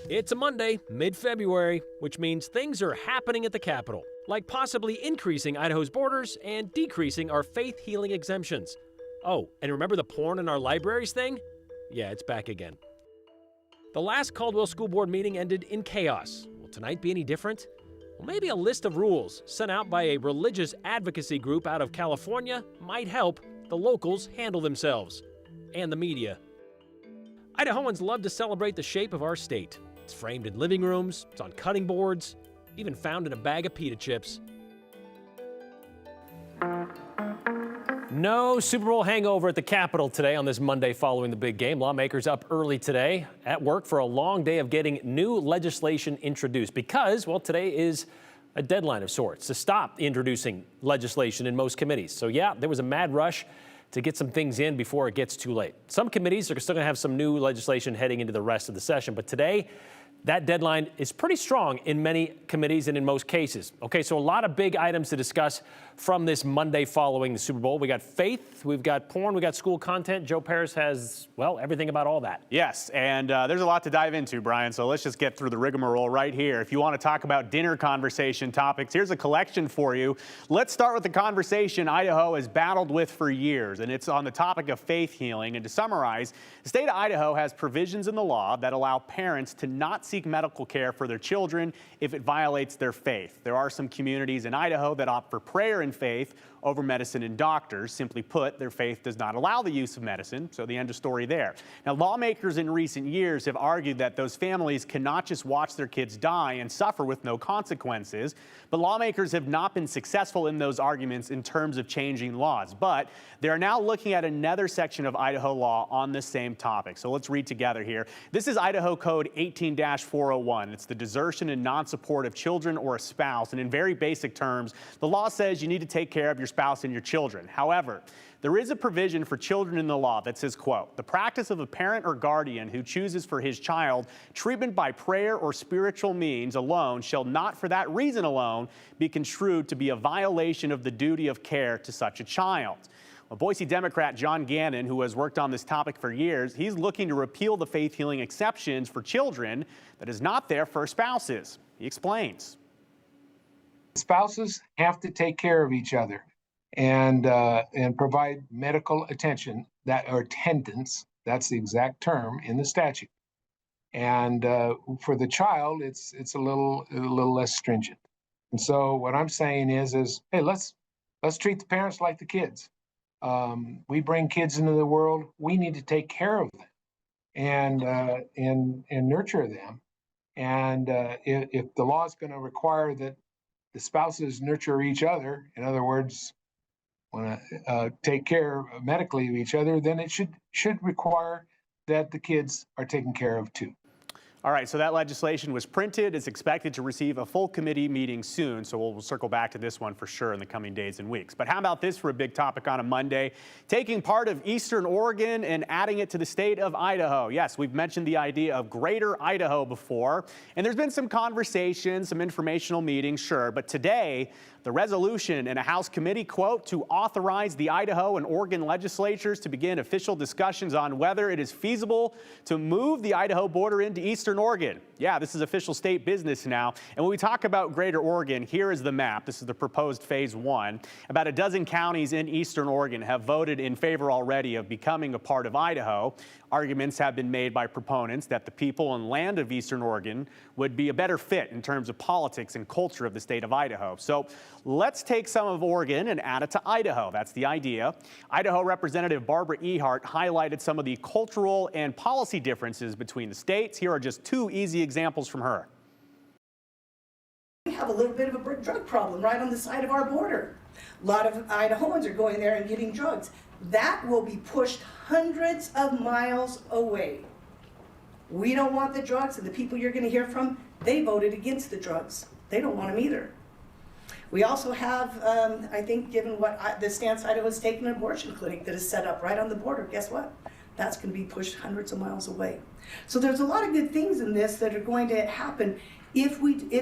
It's a Monday, mid-February, which means things are happening at the Capitol, like possibly increasing Idaho's borders and decreasing our faith healing exemptions. Oh, and remember the porn in our libraries thing? Yeah, it's back again. The last Caldwell School Board meeting ended in chaos. Will tonight be any different? Well, maybe a list of rules sent out by a religious advocacy group out of California might help the locals handle themselves. And the media. Idahoans love to celebrate the shape of our state. It's framed in living rooms, it's on cutting boards, even found in a bag of pita chips. No Super Bowl hangover at the Capitol today on this Monday following the big game. Lawmakers up early today at work for a long day of getting new legislation introduced because, well, today is a deadline of sorts to stop introducing legislation in most committees. So yeah, there was a mad rush to get some things in before it gets too late. Some committees are still going to have some new legislation heading into the rest of the session, but today, that deadline is pretty strong in many committees and in most cases. Okay, so a lot of big items to discuss from this Monday following the Super Bowl. We got faith, we've got porn, we got school content. Joe Paris has, well, everything about all that. Yes, and there's a lot to dive into, Brian, so let's just get through the rigmarole right here. If you want to talk about dinner conversation topics, here's a collection for you. Let's start with the conversation Idaho has battled with for years, and it's on the topic of faith healing. And to summarize, the state of Idaho has provisions in the law that allow parents to not seek medical care for their children if it violates their faith. There are some communities in Idaho that opt for prayer and faith over medicine and doctors. Simply put, their faith does not allow the use of medicine, so the end of story there. Now, lawmakers in recent years have argued that those families cannot just watch their kids die and suffer with no consequences, but lawmakers have not been successful in those arguments in terms of changing laws. But they are now looking at another section of Idaho law on this same topic. So let's read together here. This is Idaho Code 18-401. It's the desertion and non-support of children or a spouse. And in very basic terms, the law says you need to take care of your spouse and your children. However, there is a provision for children in the law that says, quote, the practice of a parent or guardian who chooses for his child treatment by prayer or spiritual means alone shall not for that reason alone be construed to be a violation of the duty of care to such a child. Well, Boise Democrat John Gannon, who has worked on this topic for years, he's looking to repeal the faith healing exceptions for children that is not there for spouses. He explains. Spouses have to take care of each other and provide medical attention or attendance. That's the exact term in the statute. And for the child, it's a little less stringent. And so what I'm saying is hey, let's treat the parents like the kids. We bring kids into the world. We need to take care of them and nurture them. And if the law is going to require that the spouses nurture each other, in other words, want to take care medically of each other, then it should require that the kids are taken care of too. All right, so that legislation was printed. It's expected to receive a full committee meeting soon, so we'll circle back to this one for sure in the coming days and weeks. But how about this for a big topic on a Monday? Taking part of Eastern Oregon and adding it to the state of Idaho. Yes, we've mentioned the idea of Greater Idaho before, and there's been some conversations, some informational meetings, sure, but today, the resolution in a House committee, quote, to authorize the Idaho and Oregon legislatures to begin official discussions on whether it is feasible to move the Idaho border into Eastern Oregon. Yeah, this is official state business now. And when we talk about Greater Oregon, here is the map. This is the proposed phase 1. About a dozen counties in Eastern Oregon have voted in favor already of becoming a part of Idaho. Arguments have been made by proponents that the people and land of Eastern Oregon would be a better fit in terms of politics and culture of the state of Idaho. So let's take some of Oregon and add it to Idaho. That's the idea. Idaho Representative Barbara Ehart highlighted some of the cultural and policy differences between the states. Here are just two easy examples from her. We have a little bit of a drug problem right on the side of our border. A lot of Idahoans are going there and getting drugs. That will be pushed hundreds of miles away. We don't want the drugs, and the people you're going to hear from, they voted against the drugs. They don't want them either. We also have, I think, given what the stance Idaho's taken, an abortion clinic that is set up right on the border. Guess what? That's going to be pushed hundreds of miles away. So there's a lot of good things in this that are going to happen if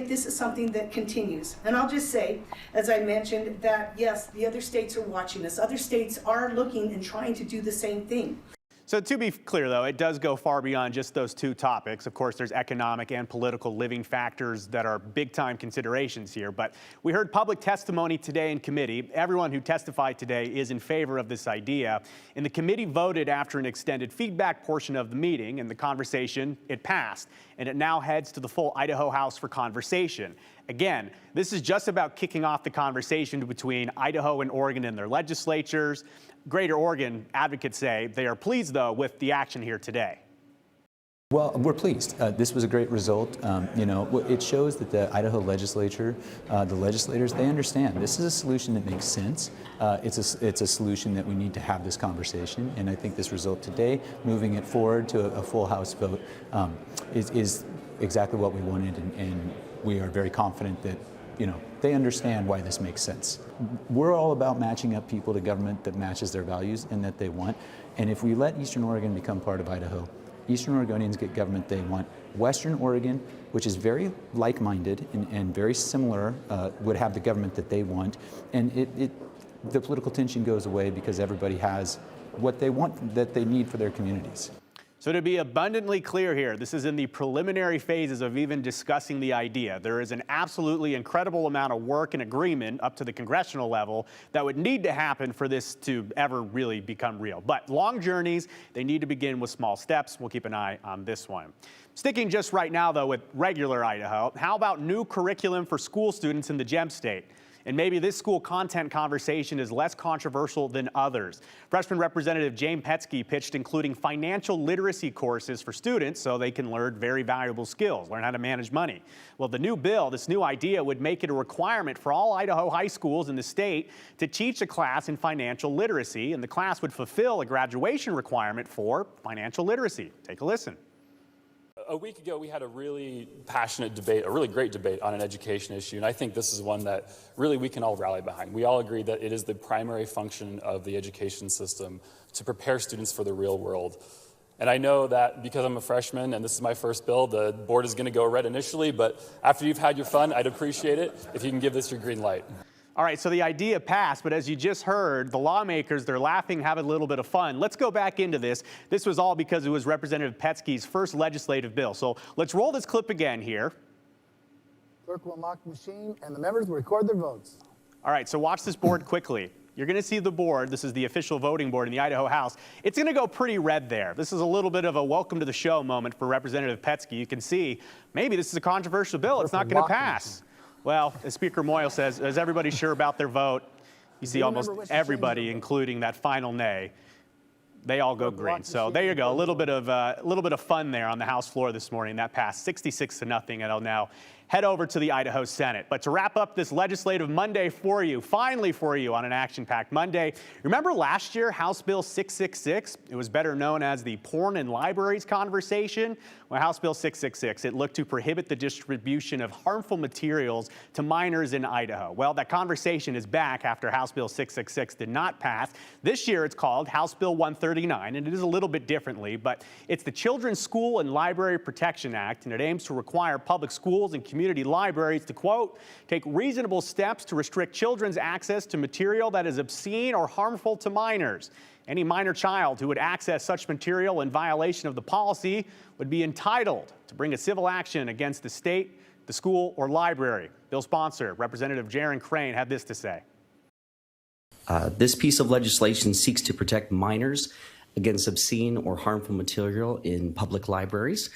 this is something that continues. And I'll just say, as I mentioned, that yes, the other states are watching us. Other states are looking and trying to do the same thing. So to be clear, though, it does go far beyond just those two topics. Of course, there's economic and political living factors that are big-time considerations here. But we heard public testimony today in committee. Everyone who testified today is in favor of this idea. And the committee voted after an extended feedback portion of the meeting. And the conversation, it passed. And it now heads to the full Idaho House for conversation. Again, this is just about kicking off the conversation between Idaho and Oregon and their legislatures. Greater Oregon advocates say they are pleased, though, with the action here today. Well, we're pleased. This was a great result. It shows that the Idaho legislature, the legislators, they understand this is a solution that makes sense. It's a solution that we need to have this conversation. And I think this result today, moving it forward to a full House vote, is exactly what we wanted. And we are very confident that, they understand why this makes sense. We're all about matching up people to government that matches their values and that they want. And if we let Eastern Oregon become part of Idaho, Eastern Oregonians get government they want. Western Oregon, which is very like-minded and very similar, would have the government that they want. And the political tension goes away because everybody has what they want, that they need for their communities. So to be abundantly clear here, this is in the preliminary phases of even discussing the idea. There is an absolutely incredible amount of work and agreement up to the congressional level that would need to happen for this to ever really become real. But long journeys, they need to begin with small steps. We'll keep an eye on this one. Sticking just right now, though, with regular Idaho, how about new curriculum for school students in the Gem State? And maybe this school content conversation is less controversial than others. Freshman Representative James Petsky pitched including financial literacy courses for students so they can learn very valuable skills, learn how to manage money. Well, the new bill, this new idea, would make it a requirement for all Idaho high schools in the state to teach a class in financial literacy, and the class would fulfill a graduation requirement for financial literacy. Take a listen. A week ago, we had a really passionate debate, a really great debate on an education issue, and I think this is one that really we can all rally behind. We all agree that it is the primary function of the education system to prepare students for the real world. And I know that because I'm a freshman and this is my first bill, the board is going to go red initially, but after you've had your fun, I'd appreciate it if you can give this your green light. All right, so the idea passed, but as you just heard, the lawmakers, they're laughing, having a little bit of fun. Let's go back into this. This was all because it was Representative Petsky's first legislative bill. So let's roll this clip again here. Clerk will unlock the machine, and the members will record their votes. All right, so watch this board quickly. You're going to see the board. This is the official voting board in the Idaho House. It's going to go pretty red there. This is a little bit of a welcome to the show moment for Representative Petsky. You can see maybe this is a controversial bill. It's not going to pass. Well, as Speaker Moyle says, is everybody sure about their vote? You see almost everybody, including that final nay. They all go green. So there you go. A little bit of fun there on the House floor this morning. That passed 66-0, and it'll now head over to the Idaho Senate. But to wrap up this legislative Monday for you, finally for you on an action-packed Monday, remember last year, House Bill 666? It was better known as the Porn in Libraries conversation. Well, House Bill 666, it looked to prohibit the distribution of harmful materials to minors in Idaho. Well, that conversation is back after House Bill 666 did not pass. This year, it's called House Bill 139, and it is a little bit differently, but it's the Children's School and Library Protection Act, and it aims to require public schools and community libraries to, quote, take reasonable steps to restrict children's access to material that is obscene or harmful to minors. Any minor child who would access such material in violation of the policy would be entitled to bring a civil action against the state, the school, or library. Bill sponsor, Representative Jaron Crane, had this to say. This piece of legislation seeks to protect minors against obscene or harmful material in public libraries.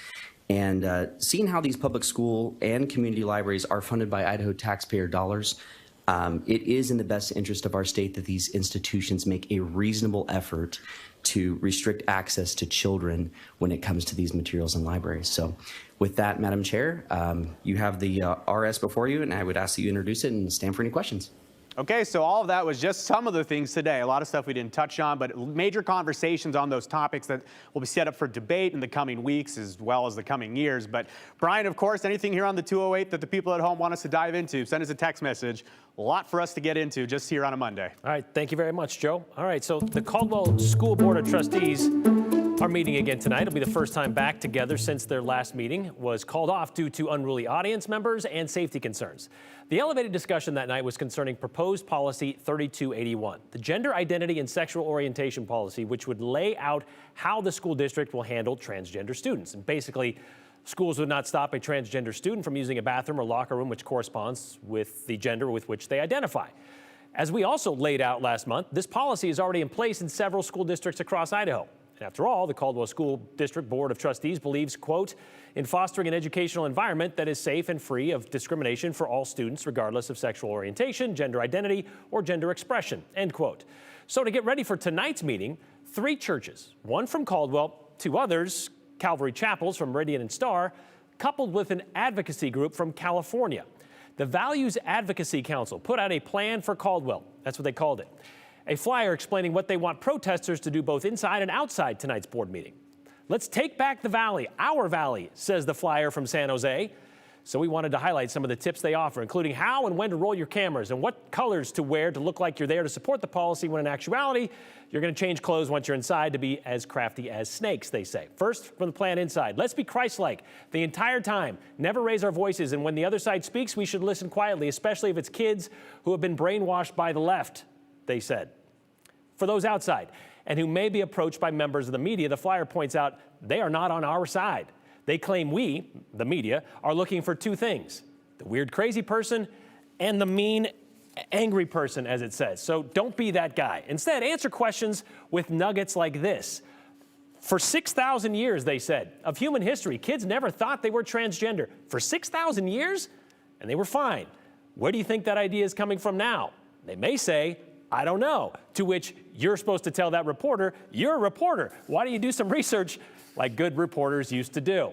And seeing how these public school and community libraries are funded by Idaho taxpayer dollars, it is in the best interest of our state that these institutions make a reasonable effort to restrict access to children when it comes to these materials in libraries. So with that, Madam Chair, you have the RS before you, and I would ask that you introduce it and stand for any questions. Okay, so all of that was just some of the things today. A lot of stuff we didn't touch on, but major conversations on those topics that will be set up for debate in the coming weeks as well as the coming years. But Brian, of course, anything here on the 208 that the people at home want us to dive into, send us a text message. A lot for us to get into just here on a Monday. All right, thank you very much, Joe. All right, so the Caldwell School Board of Trustees Our meeting again tonight will be the first time back together since their last meeting was called off due to unruly audience members and safety concerns. The elevated discussion that night was concerning proposed policy 3281, the gender identity and sexual orientation policy, which would lay out how the school district will handle transgender students. And basically, schools would not stop a transgender student from using a bathroom or locker room which corresponds with the gender with which they identify. As we also laid out last month, this policy is already in place in several school districts across Idaho. And after all, the Caldwell School District Board of Trustees believes, quote, in fostering an educational environment that is safe and free of discrimination for all students, regardless of sexual orientation, gender identity, or gender expression, end quote. So to get ready for tonight's meeting, 3 churches, one from Caldwell, 2 others, Calvary Chapels from Meridian and Star, coupled with an advocacy group from California. The Values Advocacy Council put out a plan for Caldwell. That's what they called it. A flyer explaining what they want protesters to do both inside and outside tonight's board meeting. Let's take back the valley, our valley, says the flyer from San Jose. So we wanted to highlight some of the tips they offer, including how and when to roll your cameras and what colors to wear to look like you're there to support the policy, when in actuality, you're going to change clothes once you're inside to be as crafty as snakes, they say. First, from the plan inside, let's be Christ-like the entire time. Never raise our voices, and when the other side speaks, we should listen quietly, especially if it's kids who have been brainwashed by the left, they said. For those outside and who may be approached by members of the media, the flyer points out they are not on our side. They claim we, the media, are looking for 2 things: the weird, crazy person and the mean, angry person, as it says. So don't be that guy. Instead, answer questions with nuggets like this. For 6,000 years, they said, of human history, kids never thought they were transgender. For 6,000 years? And they were fine. Where do you think that idea is coming from now? They may say, I don't know. To which you're supposed to tell that reporter, you're a reporter. Why don't you do some research like good reporters used to do?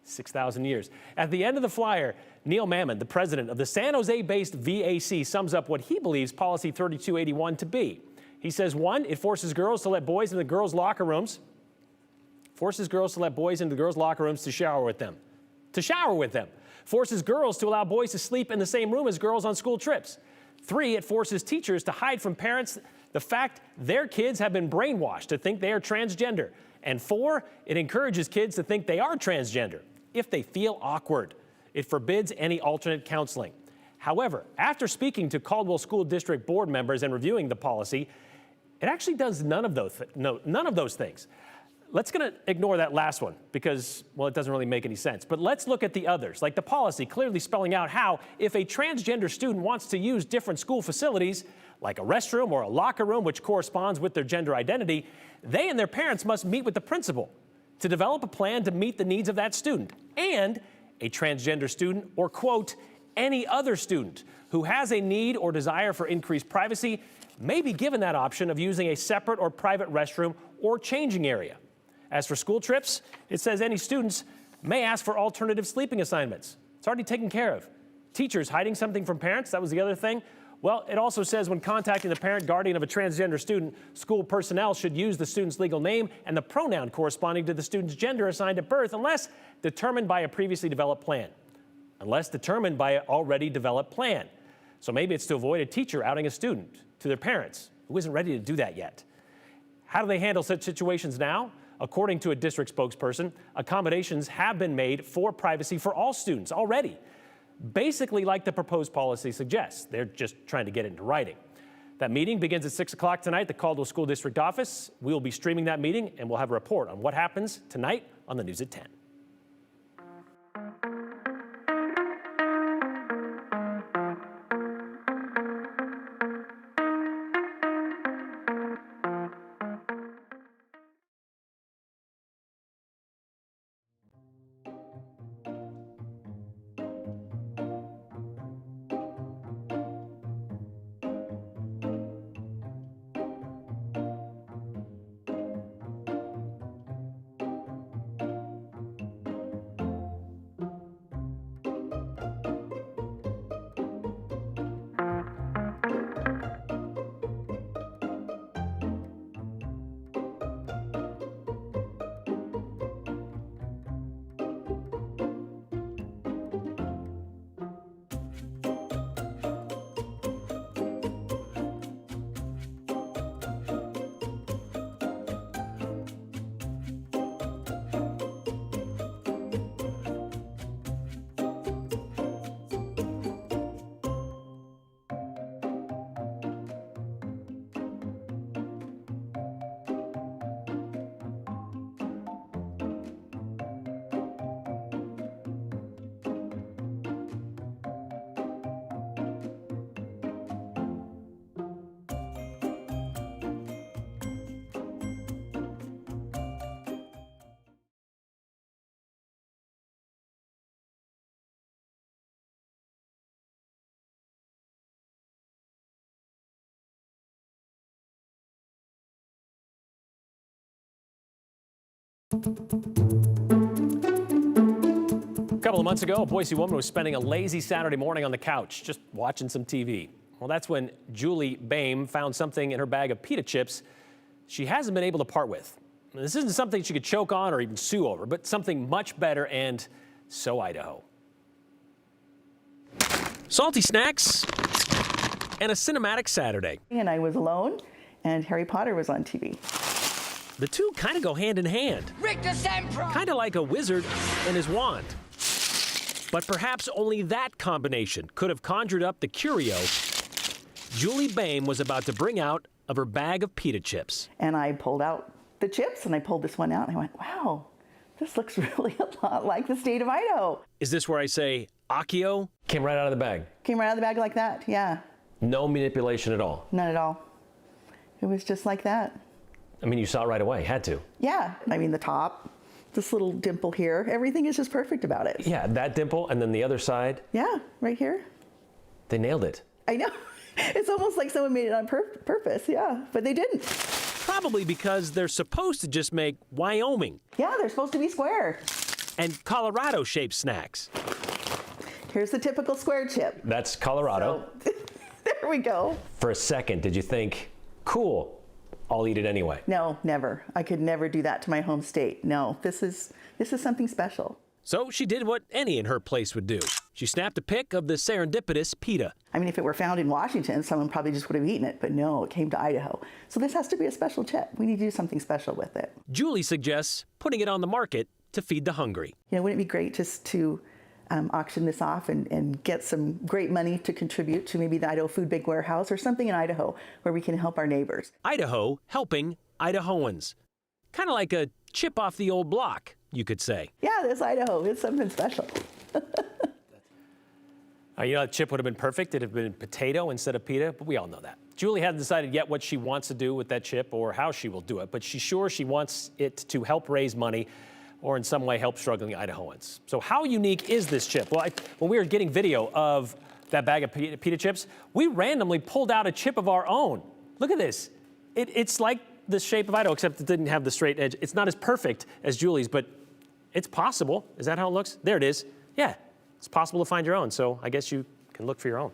6,000 years. At the end of the flyer, Neil Mammon, the president of the San Jose-based VAC, sums up what he believes policy 3281 to be. He says, 1, it forces girls to let boys into the girls' locker rooms. Forces girls to let boys into the girls' locker rooms to shower with them. Forces girls to allow boys to sleep in the same room as girls on school trips. 3, it forces teachers to hide from parents the fact their kids have been brainwashed to think they are transgender. And 4, it encourages kids to think they are transgender if they feel awkward. It forbids any alternate counseling. However, after speaking to Caldwell School District board members and reviewing the policy, it actually does none of those things. Let's ignore that last one because, well, it doesn't really make any sense. But let's look at the others, like the policy clearly spelling out how, if a transgender student wants to use different school facilities, like a restroom or a locker room which corresponds with their gender identity, they and their parents must meet with the principal to develop a plan to meet the needs of that student. And a transgender student, or quote, any other student who has a need or desire for increased privacy may be given that option of using a separate or private restroom or changing area. As for school trips, it says any students may ask for alternative sleeping assignments. It's already taken care of. Teachers hiding something from parents, that was the other thing. Well, it also says when contacting the parent guardian of a transgender student, school personnel should use the student's legal name and the pronoun corresponding to the student's gender assigned at birth unless determined by a previously developed plan. Unless determined by an already developed plan. So maybe it's to avoid a teacher outing a student to their parents who isn't ready to do that yet. How do they handle such situations now? According to a district spokesperson, accommodations have been made for privacy for all students already. Basically like the proposed policy suggests. They're just trying to get it into writing. That meeting begins at 6 o'clock tonight at the Caldwell School District office. We will be streaming that meeting and we'll have a report on what happens tonight on the news at 10. A couple of months ago, a Boise woman was spending a lazy Saturday morning on the couch, just watching some TV. Well, that's when Julie Boehm found something in her bag of pita chips she hasn't been able to part with. This isn't something she could choke on or even sue over, but something much better and so Idaho. Salty snacks and a cinematic Saturday. And I was alone, and Harry Potter was on TV. The two kind of go hand in hand. Kind of like a wizard and his wand. But perhaps only that combination could have conjured up the curio Julie Boehm was about to bring out of her bag of pita chips. And I pulled out the chips, and I pulled this one out, and I went, wow, this looks really a lot like the state of Idaho. Is this where I say Accio? Came right out of the bag. Came right out of the bag like that, yeah. No manipulation at all. None at all. It was just like that. I mean, you saw it right away, had to. Yeah, I mean, the top, this little dimple here, everything is just perfect about it. Yeah, that dimple, and then the other side. Yeah, right here. They nailed it. I know. It's almost like someone made it on purpose, yeah, but they didn't. Probably because they're supposed to just make Wyoming. Yeah, they're supposed to be square. And Colorado-shaped snacks. Here's the typical square chip. That's Colorado. So, there we go. For a second, did you think, cool, I'll eat it anyway? No, never. I could never do that to my home state. No, this is something special. So she did what any in her place would do. She snapped a pic of the serendipitous pita. I mean, if it were found in Washington, someone probably just would have eaten it, but no, it came to Idaho. So this has to be a special chip. We need to do something special with it. Julie suggests putting it on the market to feed the hungry. You know, wouldn't it be great just to auction this off and get some great money to contribute to maybe the Idaho Food Bank Warehouse or something in Idaho where we can help our neighbors? Idaho helping Idahoans. Kind of like a chip off the old block, you could say. Yeah, this Idaho. It's something special. You know, that chip would have been perfect. It'd have been potato instead of pita, but we all know that. Julie hasn't decided yet what she wants to do with that chip or how she will do it, but she's sure she wants it to help raise money or in some way help struggling Idahoans. So how unique is this chip? Well, when we were getting video of that bag of pita chips, we randomly pulled out a chip of our own. Look at this. It's like the shape of Idaho, except it didn't have the straight edge. It's not as perfect as Julie's, but it's possible. Is that how it looks? There it is. Yeah, it's possible to find your own, so I guess you can look for your own.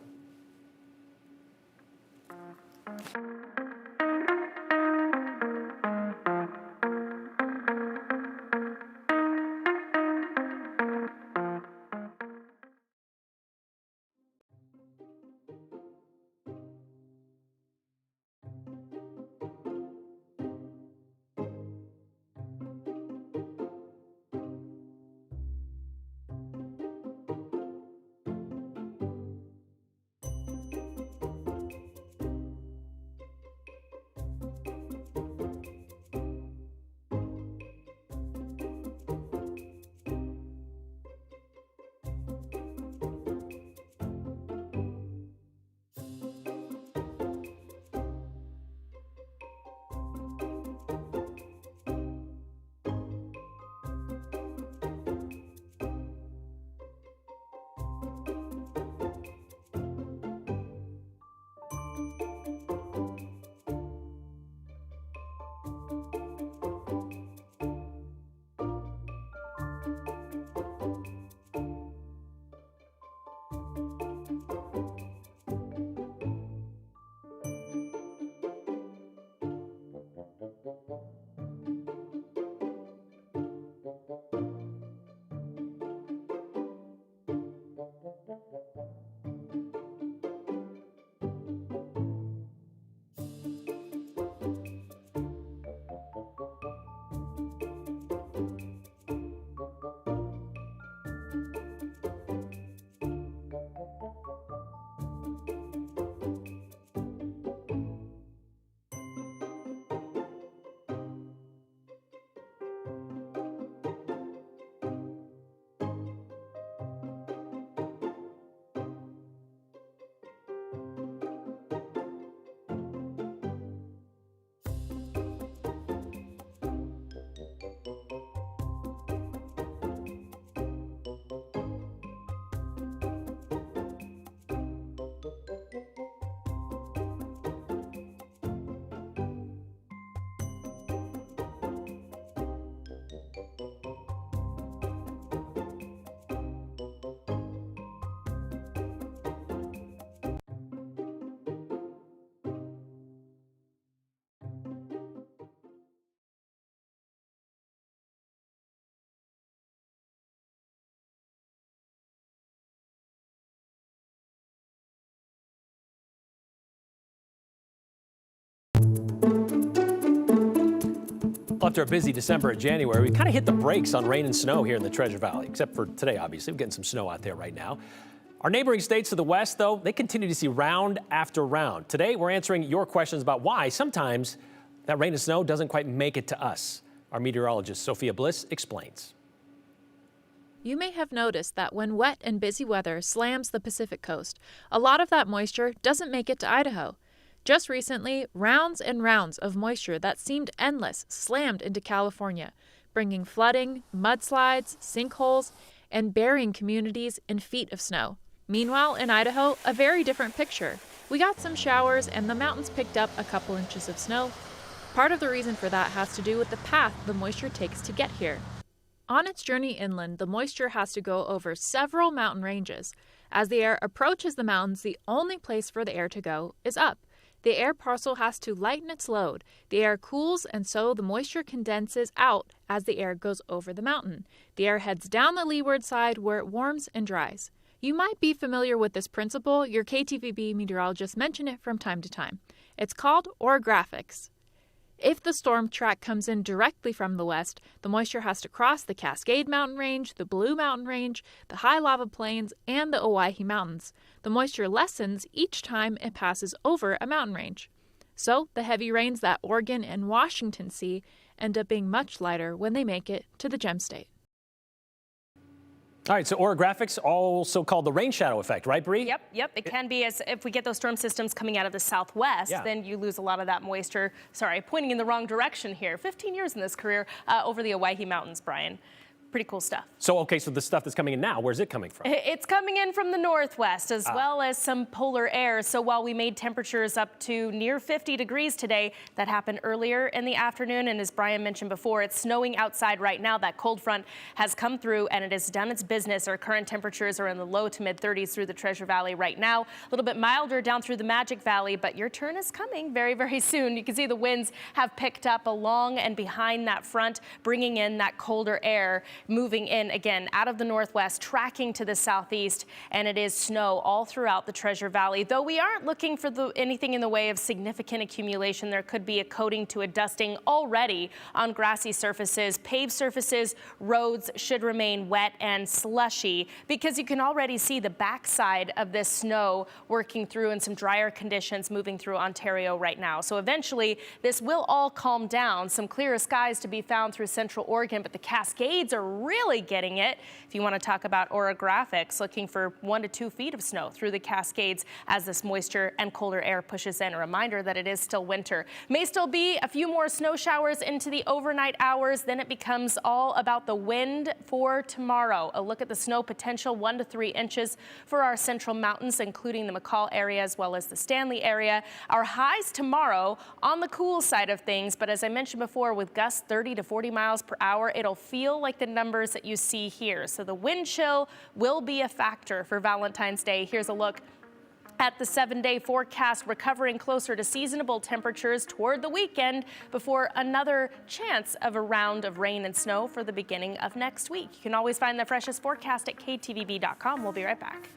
after a busy December and January, we kind of hit the brakes on rain and snow here in the Treasure Valley, except for today, obviously. We're getting some snow out there right now. Our neighboring states to the west, though, they continue to see round after round. Today, we're answering your questions about why sometimes that rain and snow doesn't quite make it to us. Our meteorologist, Sophia Bliss, explains. You may have noticed that when wet and busy weather slams the Pacific coast, a lot of that moisture doesn't make it to Idaho. Just recently, rounds and rounds of moisture that seemed endless slammed into California, bringing flooding, mudslides, sinkholes, and burying communities in feet of snow. Meanwhile, in Idaho, a very different picture. We got some showers and the mountains picked up a couple inches of snow. Part of the reason for that has to do with the path the moisture takes to get here. On its journey inland, the moisture has to go over several mountain ranges. As the air approaches the mountains, the only place for the air to go is up. The air parcel has to lighten its load. The air cools, and so the moisture condenses out as the air goes over the mountain. The air heads down the leeward side where it warms and dries. You might be familiar with this principle. Your KTVB meteorologist mentioned it from time to time. It's called orographics. If the storm track comes in directly from the west, the moisture has to cross the Cascade Mountain Range, the Blue Mountain Range, the High Lava Plains, and the Owyhee Mountains. The moisture lessens each time it passes over a mountain range. So the heavy rains that Oregon and Washington see end up being much lighter when they make it to the Gem State. All right, so orographics, also called the rain shadow effect, right, Bree? Yep. It can be, as if we get those storm systems coming out of the southwest, then you lose a lot of that moisture. Sorry, pointing in the wrong direction here. 15 years in this career over the Owyhee Mountains, Brian. Pretty cool stuff. So, okay, so the stuff that's coming in now, where's it coming from? It's coming in from the northwest, as well as some polar air. So while we made temperatures up to near 50 degrees today, that happened earlier in the afternoon. And as Brian mentioned before, it's snowing outside right now. That cold front has come through and it has done its business. Our current temperatures are in the low to mid 30s through the Treasure Valley right now. A little bit milder down through the Magic Valley, but your turn is coming very, very soon. You can see the winds have picked up along and behind that front, bringing in that colder air, moving in again out of the northwest, tracking to the southeast, and it is snow all throughout the Treasure Valley. Though we aren't looking for anything in the way of significant accumulation, there could be a coating to a dusting already on grassy surfaces. Paved surfaces, roads should remain wet and slushy because you can already see the backside of this snow working through in some drier conditions moving through Ontario right now. So eventually this will all calm down. Some clearer skies to be found through central Oregon, but the Cascades are really getting it. If you want to talk about orographics, looking for 1 to 2 feet of snow through the Cascades as this moisture and colder air pushes in. A reminder that it is still winter. May still be a few more snow showers into the overnight hours. Then it becomes all about the wind for tomorrow. A look at the snow potential, 1 to 3 inches for our central mountains, including the McCall area as well as the Stanley area. Our highs tomorrow on the cool side of things, but as I mentioned before, with gusts 30 to 40 miles per hour, it'll feel like the numbers that you see here. So the wind chill will be a factor for Valentine's Day. Here's a look at the 7-day forecast, recovering closer to seasonable temperatures toward the weekend before another chance of a round of rain and snow for the beginning of next week. You can always find the freshest forecast at ktvb.com. We'll be right back.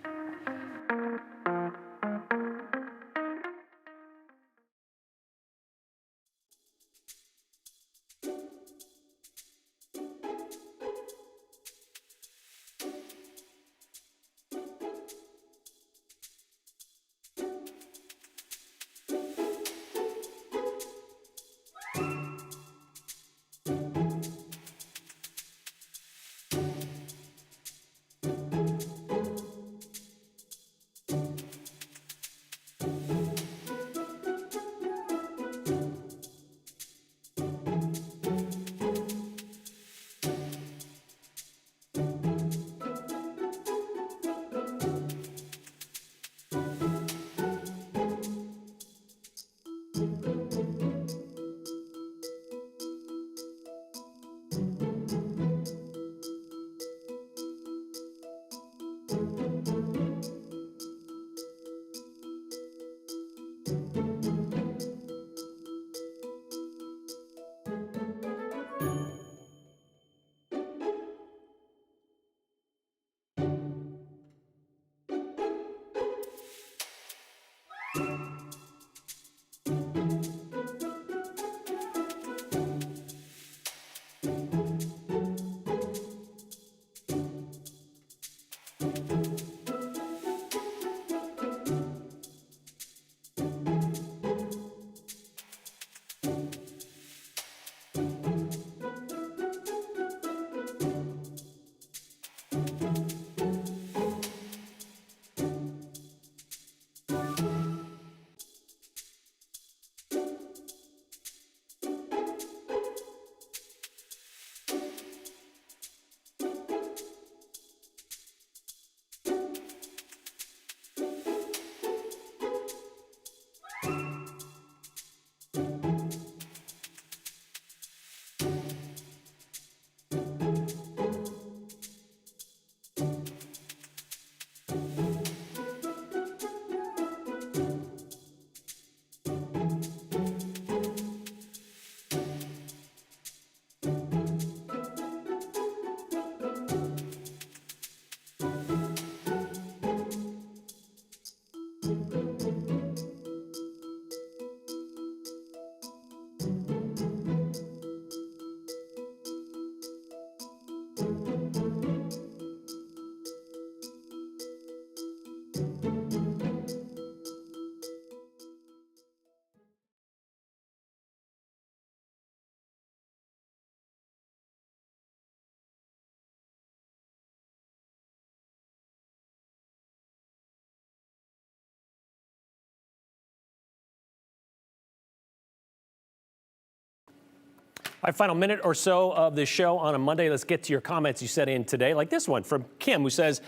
All right, final minute or so of the show on a Monday. Let's get to your comments you sent in today, like this one from Kim, who says,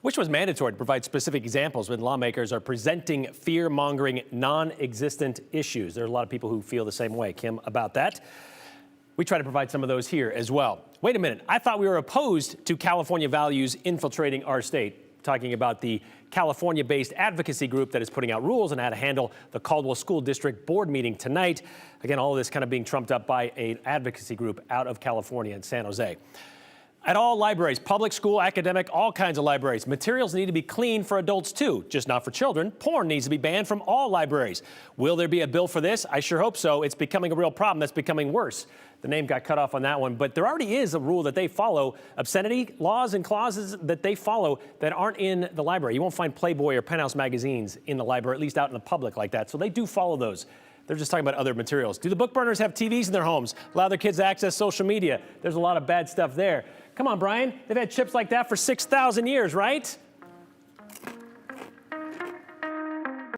"Wish was mandatory to provide specific examples when lawmakers are presenting fear-mongering, non-existent issues." There are a lot of people who feel the same way, Kim, about that. We try to provide some of those here as well. Wait a minute. I thought we were opposed to California values infiltrating our state. Talking about the California-based advocacy group that is putting out rules on how to handle the Caldwell School District board meeting tonight. Again, all of this kind of being trumped up by an advocacy group out of California in San Jose. At all libraries, public, school, academic, all kinds of libraries, materials need to be clean for adults too, just not for children. Porn needs to be banned from all libraries. Will there be a bill for this? I sure hope so. It's becoming a real problem that's becoming worse. The name got cut off on that one, but there already is a rule that they follow, obscenity laws and clauses that they follow that aren't in the library. You won't find Playboy or Penthouse magazines in the library, at least out in the public like that. So they do follow those. They're just talking about other materials. Do the book burners have TVs in their homes? Allow their kids to access social media? There's a lot of bad stuff there. Come on, Brian. They've had chips like that for 6,000 years, right?